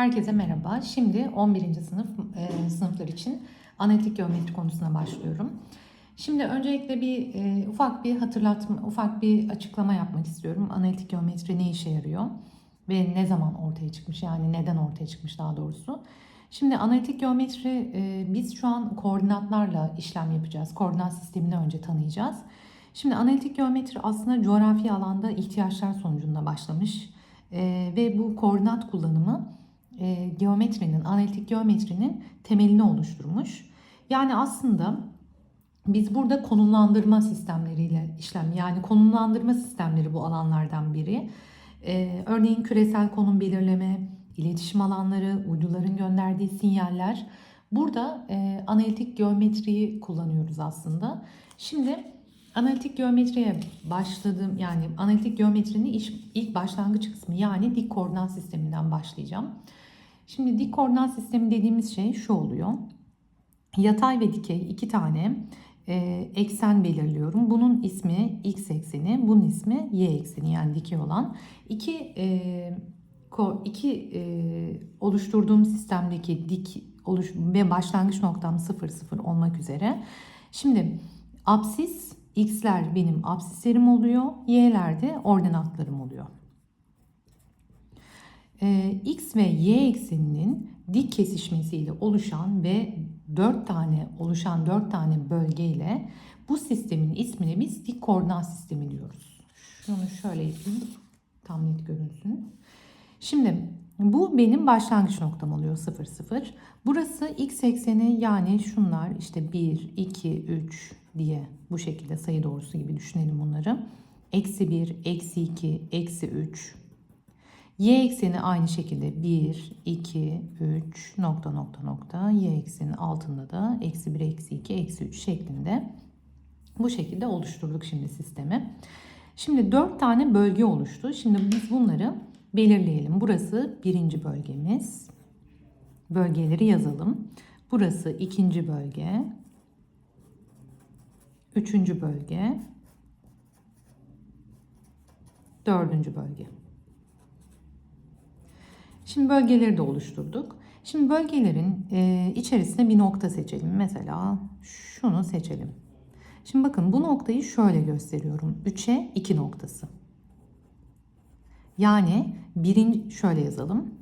Herkese merhaba. Şimdi 11. sınıflar için analitik geometri konusuna başlıyorum. Şimdi öncelikle ufak bir hatırlatma, ufak bir açıklama yapmak istiyorum. Analitik geometri ne işe yarıyor ve ne zaman ortaya çıkmış, yani neden ortaya çıkmış daha doğrusu. Şimdi analitik geometri, biz şu an koordinatlarla işlem yapacağız. Koordinat sistemini önce tanıyacağız. Şimdi analitik geometri aslında coğrafi alanda ihtiyaçlar sonucunda başlamış ve bu koordinat kullanımı analitik geometrinin temelini oluşturmuş. Yani aslında biz burada konumlandırma sistemleriyle yani konumlandırma sistemleri bu alanlardan biri. Örneğin küresel konum belirleme, iletişim alanları, uyduların gönderdiği sinyaller. Burada analitik geometriyi kullanıyoruz aslında. Şimdi analitik geometriye başladım. Yani analitik geometrinin ilk başlangıç kısmı, yani dik koordinat sisteminden başlayacağım. Şimdi dik koordinat sistemi dediğimiz şey şu oluyor. Yatay ve dikey iki tane eksen belirliyorum. Bunun ismi x ekseni, bunun ismi y ekseni, yani dikey olan. Oluşturduğum sistemdeki ve başlangıç noktam 0, 0 olmak üzere. Şimdi apsis, x'ler benim apsislerim oluyor, y'ler de ordinatlarım oluyor. X ve y ekseninin dik kesişmesiyle oluşan ve 4 tane bölgeyle bu sistemin ismine biz dik koordinat sistemi diyoruz. Şunu şöyle yapayım, tam net görünsün. Şimdi bu benim başlangıç noktam oluyor, 0, 0. Burası x ekseni, yani şunlar işte 1, 2, 3 diye bu şekilde sayı doğrusu gibi düşünelim bunları. Eksi 1, eksi 2, eksi 3. Y ekseni aynı şekilde 1, 2, 3, nokta nokta nokta. Y eksenin altında da eksi 1, eksi 2, eksi 3 şeklinde. Bu şekilde oluşturduk şimdi sistemi. Şimdi 4 tane bölge oluştu. Şimdi biz bunları belirleyelim. Burası birinci bölgemiz. Bölgeleri yazalım. Burası ikinci bölge. Üçüncü bölge. Dördüncü bölge. Şimdi bölgeleri de oluşturduk. Şimdi bölgelerin içerisine bir nokta seçelim. Mesela şunu seçelim. Şimdi bakın, bu noktayı şöyle gösteriyorum. 3'e 2 noktası. Yani şöyle yazalım.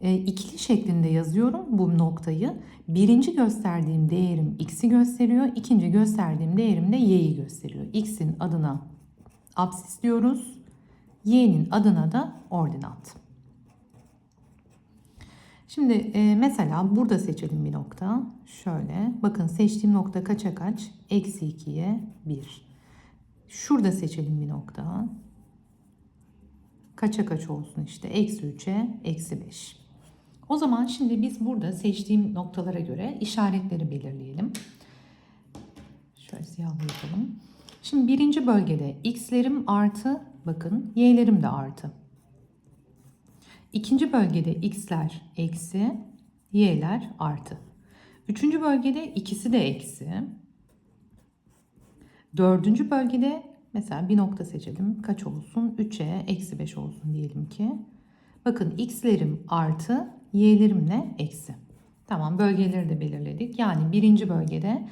İkili şeklinde yazıyorum bu noktayı. Birinci gösterdiğim değerim x'i gösteriyor. İkinci gösterdiğim değerim de y'yi gösteriyor. X'in adına apsis diyoruz. Y'nin adına da ordinat. Şimdi mesela burada seçelim bir nokta. Şöyle bakın, seçtiğim nokta kaça kaç? Eksi 2'ye 1. Şurada seçelim bir nokta. Kaça kaç olsun işte? Eksi 3'e eksi 5. O zaman şimdi biz burada seçtiğim noktalara göre işaretleri belirleyelim. Şöyle siyahla yapalım. Şimdi birinci bölgede x'lerim artı, bakın y'lerim de artı. İkinci bölgede x'ler eksi, y'ler artı. Üçüncü bölgede ikisi de eksi. Dördüncü bölgede mesela bir nokta seçelim. Kaç olsun? 3'e eksi 5 olsun diyelim ki. Bakın x'lerim artı, y'lerim ne? Eksi. Tamam, bölgeleri de belirledik. Yani birinci bölgede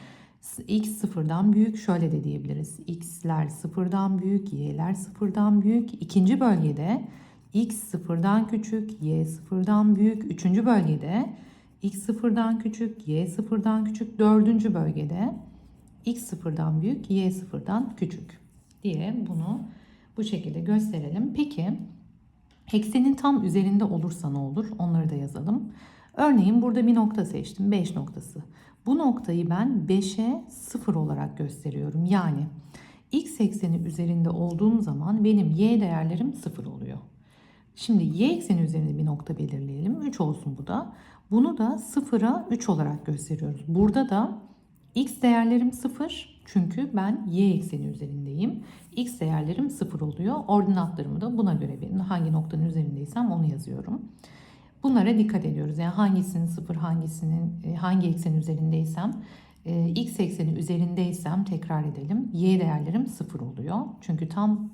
x sıfırdan büyük, şöyle de diyebiliriz. X'ler sıfırdan büyük, y'ler sıfırdan büyük. İkinci bölgede x sıfırdan küçük, y sıfırdan büyük. Üçüncü bölgede x sıfırdan küçük, y sıfırdan küçük. Dördüncü bölgede x sıfırdan büyük, y sıfırdan küçük diye bunu bu şekilde gösterelim. Peki eksenin tam üzerinde olursa ne olur? Onları da yazalım. Örneğin burada bir nokta seçtim, 5 noktası. Bu noktayı ben 5'e 0 olarak gösteriyorum. Yani x ekseni üzerinde olduğum zaman benim y değerlerim 0 oluyor. Şimdi y ekseni üzerinde bir nokta belirleyelim. 3 olsun bu da. Bunu da 0'a 3 olarak gösteriyoruz. Burada da x değerlerim 0. Çünkü ben y ekseni üzerindeyim. X değerlerim 0 oluyor. Ordinatlarımı da buna göre hangi noktanın üzerindeysem onu yazıyorum. Bunlara dikkat ediyoruz. Yani hangisinin 0, hangi eksenin üzerindeysem, x ekseni üzerindeysem tekrar edelim. Y değerlerim 0 oluyor. Çünkü tam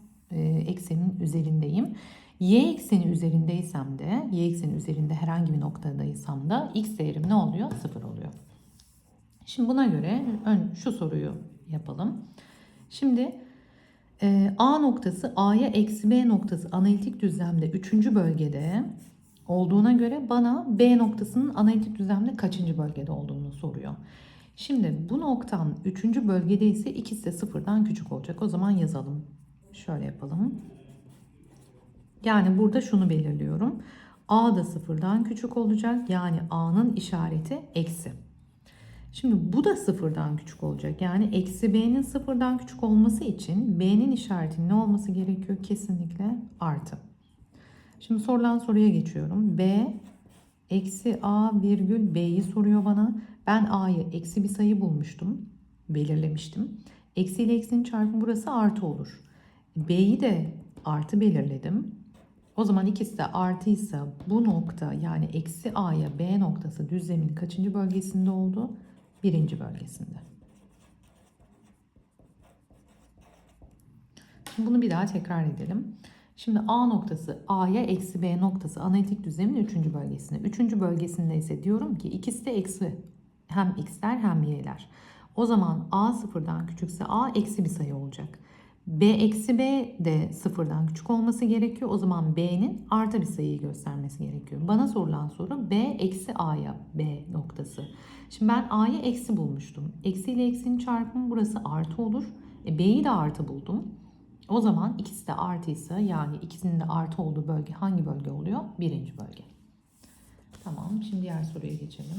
eksenin üzerindeyim. Y ekseni üzerindeysem de, y ekseni üzerinde herhangi bir noktadaysam da x değerim ne oluyor? 0 oluyor. Şimdi buna göre şu soruyu yapalım. Şimdi A noktası A'ya eksi B noktası analitik düzlemde 3. bölgede olduğuna göre bana B noktasının analitik düzlemde kaçıncı bölgede olduğunu soruyor. Şimdi bu noktam 3. bölgede ise ikisi de sıfırdan küçük olacak. O zaman yazalım. Şöyle yapalım. Yani burada şunu belirliyorum. A da sıfırdan küçük olacak. Yani A'nın işareti eksi. Şimdi bu da sıfırdan küçük olacak. Yani eksi B'nin sıfırdan küçük olması için B'nin işaretinin ne olması gerekiyor? Kesinlikle artı. Şimdi sorulan soruya geçiyorum. B eksi A virgül B'yi soruyor bana. Ben A'yı eksi bir sayı bulmuştum. Belirlemiştim. Eksi ile eksinin çarpımı burası artı olur. B'yi de artı belirledim. O zaman ikisi de artıysa bu nokta yani eksi A'ya B noktası düzlemin kaçıncı bölgesinde oldu? Birinci bölgesinde. Şimdi bunu bir daha tekrar edelim. Şimdi A noktası A'ya eksi B noktası analitik düzlemin 3. bölgesinde. 3. bölgesinde ise diyorum ki ikisi de eksi. Hem x'ler hem y'ler. O zaman A sıfırdan küçükse A eksi bir sayı olacak. B eksi B de sıfırdan küçük olması gerekiyor. O zaman B'nin artı bir sayıyı göstermesi gerekiyor. Bana sorulan soru B eksi A'ya B noktası. Şimdi ben A'yı eksi bulmuştum. Eksi ile eksinin çarpımı burası artı olur. B'yi de artı buldum. O zaman ikisi de artıysa yani ikisinin de artı olduğu bölge hangi bölge oluyor? Birinci bölge. Tamam, şimdi diğer soruya geçelim.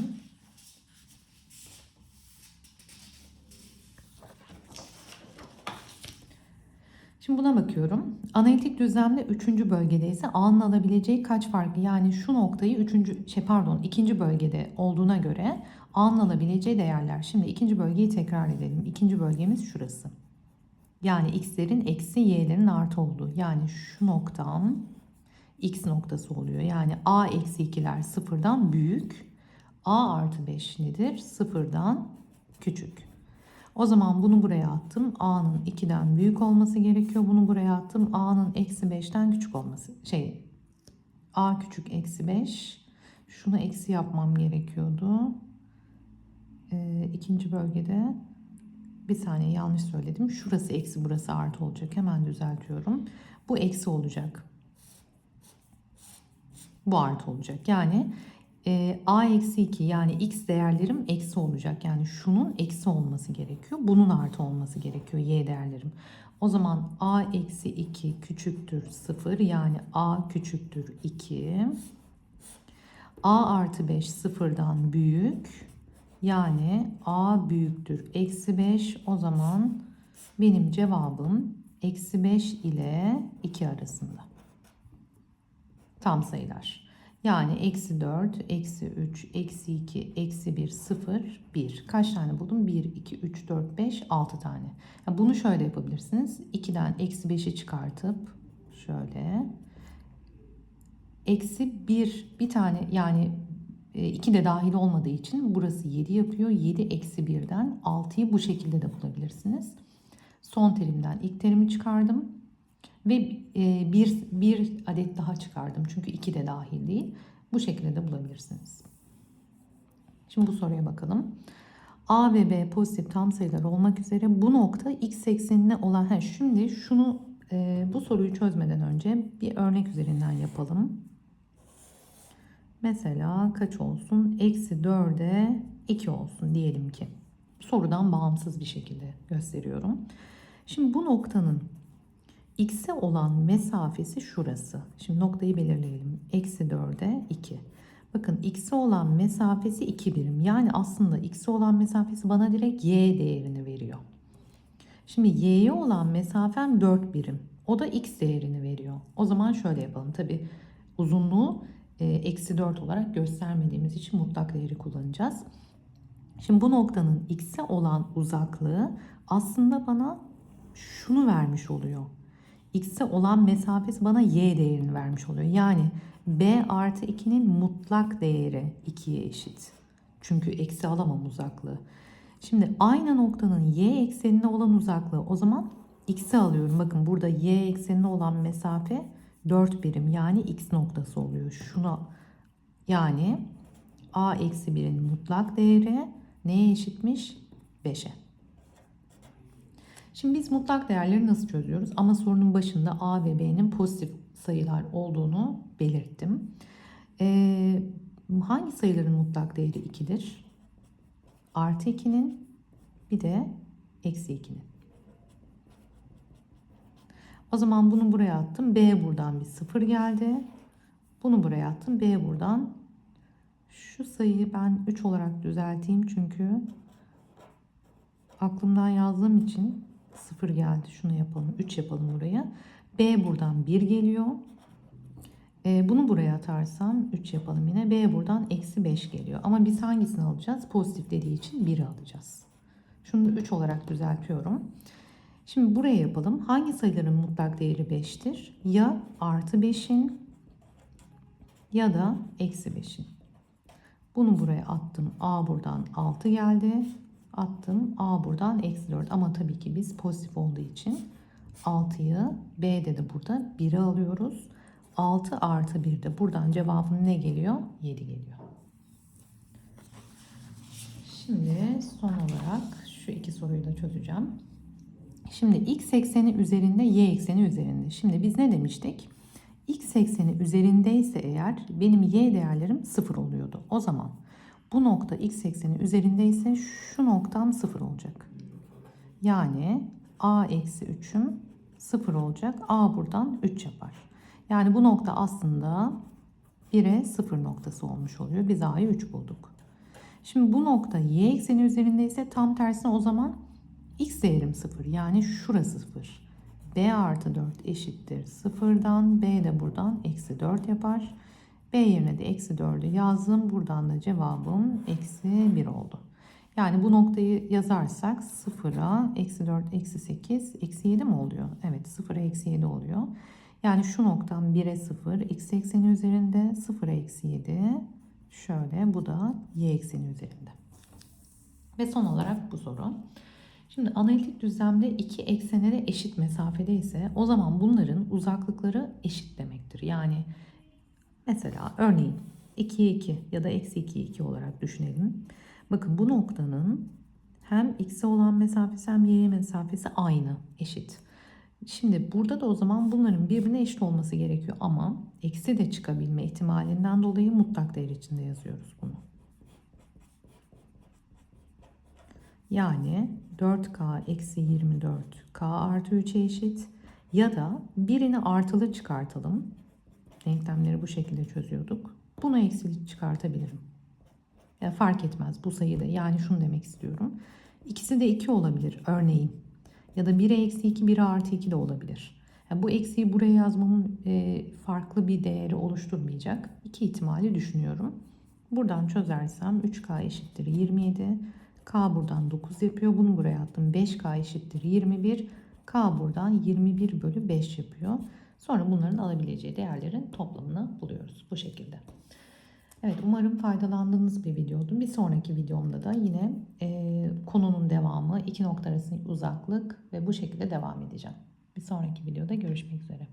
Şimdi buna bakıyorum. Analitik düzlemde 3. bölgede ise A'nın alabileceği kaç farklı? Yani şu noktayı ikinci bölgede olduğuna göre A'nın alabileceği değerler. Şimdi ikinci bölgeyi tekrar edelim. İkinci bölgemiz şurası. Yani x'lerin eksi y'lerin artı olduğu. Yani şu noktam x noktası oluyor. Yani a eksi 2'ler sıfırdan büyük. A artı 5 nedir? Sıfırdan küçük. O zaman bunu buraya attım. A'nın 2'den büyük olması gerekiyor. Bunu buraya attım. A'nın eksi 5'ten küçük olması. A küçük eksi 5. Şunu eksi yapmam gerekiyordu. İkinci bölgede bir saniye yanlış söyledim. Şurası eksi burası artı olacak. Hemen düzeltiyorum. Bu eksi olacak. Bu artı olacak. Yani a eksi 2 yani x değerlerim eksi olacak. Yani şunun eksi olması gerekiyor. Bunun artı olması gerekiyor y değerlerim. O zaman a eksi 2 küçüktür 0 yani a küçüktür 2. A artı 5 sıfırdan büyük. Yani a büyüktür eksi 5. O zaman benim cevabım eksi 5 ile 2 arasında. Tam sayılar. Yani eksi 4, eksi 3, eksi 2, eksi 1, 0, 1. Kaç tane buldum? 1, 2, 3, 4, 5, 6 tane. Yani bunu şöyle yapabilirsiniz. 2'den eksi 5'i çıkartıp şöyle. Eksi bir tane yani 2 de dahil olmadığı için burası 7 yapıyor. 7 eksi 1'den 6'yı bu şekilde de bulabilirsiniz. Son terimden ilk terimi çıkardım. Ve bir adet daha çıkardım. Çünkü 2 de dahil değil. Bu şekilde de bulabilirsiniz. Şimdi bu soruya bakalım. A ve B pozitif tam sayılar olmak üzere bu nokta x eksenine olan... Şimdi şunu bu soruyu çözmeden önce bir örnek üzerinden yapalım. Mesela kaç olsun? Eksi 4'e 2 olsun diyelim ki. Sorudan bağımsız bir şekilde gösteriyorum. Şimdi bu noktanın x'e olan mesafesi şurası. Şimdi noktayı belirleyelim. Eksi 4'e 2. Bakın x'e olan mesafesi 2 birim. Yani aslında x'e olan mesafesi bana direkt y değerini veriyor. Şimdi y'ye olan mesafem 4 birim. O da x değerini veriyor. O zaman şöyle yapalım. Tabi uzunluğu eksi 4 olarak göstermediğimiz için mutlak değeri kullanacağız. Şimdi bu noktanın x'e olan uzaklığı aslında bana şunu vermiş oluyor. X'e olan mesafesi bana y değerini vermiş oluyor. Yani b artı 2'nin mutlak değeri 2'ye eşit. Çünkü eksi alamam uzaklığı. Şimdi aynı noktanın y eksenine olan uzaklığı o zaman x'e alıyorum. Bakın burada y eksenine olan mesafe 4 birim yani x noktası oluyor. Şuna yani a eksi 1'in mutlak değeri neye eşitmiş? 5'e. Şimdi biz mutlak değerleri nasıl çözüyoruz? Ama sorunun başında a ve b'nin pozitif sayılar olduğunu belirttim. Hangi sayıların mutlak değeri 2'dir? Artı 2'nin bir de eksi 2'nin. O zaman bunu buraya attım. B buradan bir 0 geldi. Bunu buraya attım. B buradan. Şu sayıyı ben 3 olarak düzelteyim. Çünkü aklımdan yazdığım için 0 geldi. Şunu yapalım. 3 yapalım buraya. B buradan 1 geliyor. Bunu buraya atarsam 3 yapalım yine. B buradan eksi 5 geliyor. Ama biz hangisini alacağız? Pozitif dediği için 1'i alacağız. Şunu da 3 olarak düzeltiyorum. Şimdi buraya yapalım. Hangi sayıların mutlak değeri 5'tir? Ya artı 5'in ya da eksi 5'in. Bunu buraya attım. A buradan 6 geldi. Attım. A buradan eksi 4. Ama tabii ki biz pozitif olduğu için 6'yı B'de de burada 1'i alıyoruz. 6 artı 1 de buradan cevabım ne geliyor? 7 geliyor. Şimdi son olarak şu iki soruyu da çözeceğim. Şimdi x ekseni üzerinde, y ekseni üzerinde. Şimdi biz ne demiştik? X ekseni üzerindeyse eğer benim y değerlerim 0 oluyordu. O zaman bu nokta x ekseni üzerindeyse şu noktam 0 olacak. Yani a eksi 3'üm 0 olacak. A buradan 3 yapar. Yani bu nokta aslında 1'e 0 noktası olmuş oluyor. Biz a'yı 3 bulduk. Şimdi bu nokta y ekseni üzerindeyse tam tersine o zaman x değerim 0. Yani şurası 0. B artı 4 eşittir 0'dan. B de buradan eksi 4 yapar. B yerine de eksi 4'ü yazdım. Buradan da cevabım eksi 1 oldu. Yani bu noktayı yazarsak 0'a eksi 4 eksi 8 eksi 7 mi oluyor? Evet, 0'a eksi 7 oluyor. Yani şu noktam 1'e 0 x ekseni üzerinde, 0'a eksi 7 şöyle, bu da y ekseni üzerinde. Ve son olarak bu soru. Şimdi analitik düzlemde iki eksene de eşit mesafede ise o zaman bunların uzaklıkları eşit demektir. Yani mesela örneğin 2'ye 2 ya da eksi 2'ye 2 olarak düşünelim. Bakın bu noktanın hem x'e olan mesafesi hem y'ye mesafesi aynı, eşit. Şimdi burada da o zaman bunların birbirine eşit olması gerekiyor ama eksi de çıkabilme ihtimalinden dolayı mutlak değer içinde yazıyoruz bunu. Yani 4k eksi 24 k artı 3'e eşit ya da birini artılı çıkartalım. Denklemleri bu şekilde çözüyorduk. Bunu eksili çıkartabilirim. Yani fark etmez bu sayıda. Yani şunu demek istiyorum. İkisi de 2 olabilir örneğin. Ya da 1'e eksi 2, 1'e artı 2 de olabilir. Yani bu eksiği buraya yazmamın farklı bir değeri oluşturmayacak. İki ihtimali düşünüyorum. Buradan çözersem 3k eşittir 27. K buradan 9 yapıyor. Bunu buraya attım. 5k eşittir 21. K buradan 21 bölü 5 yapıyor. Sonra bunların alabileceği değerlerin toplamını buluyoruz. Bu şekilde. Evet, umarım faydalandığınız bir videodu. Bir sonraki videomda da yine konunun devamı, iki nokta arasındaki uzaklık ve bu şekilde devam edeceğim. Bir sonraki videoda görüşmek üzere.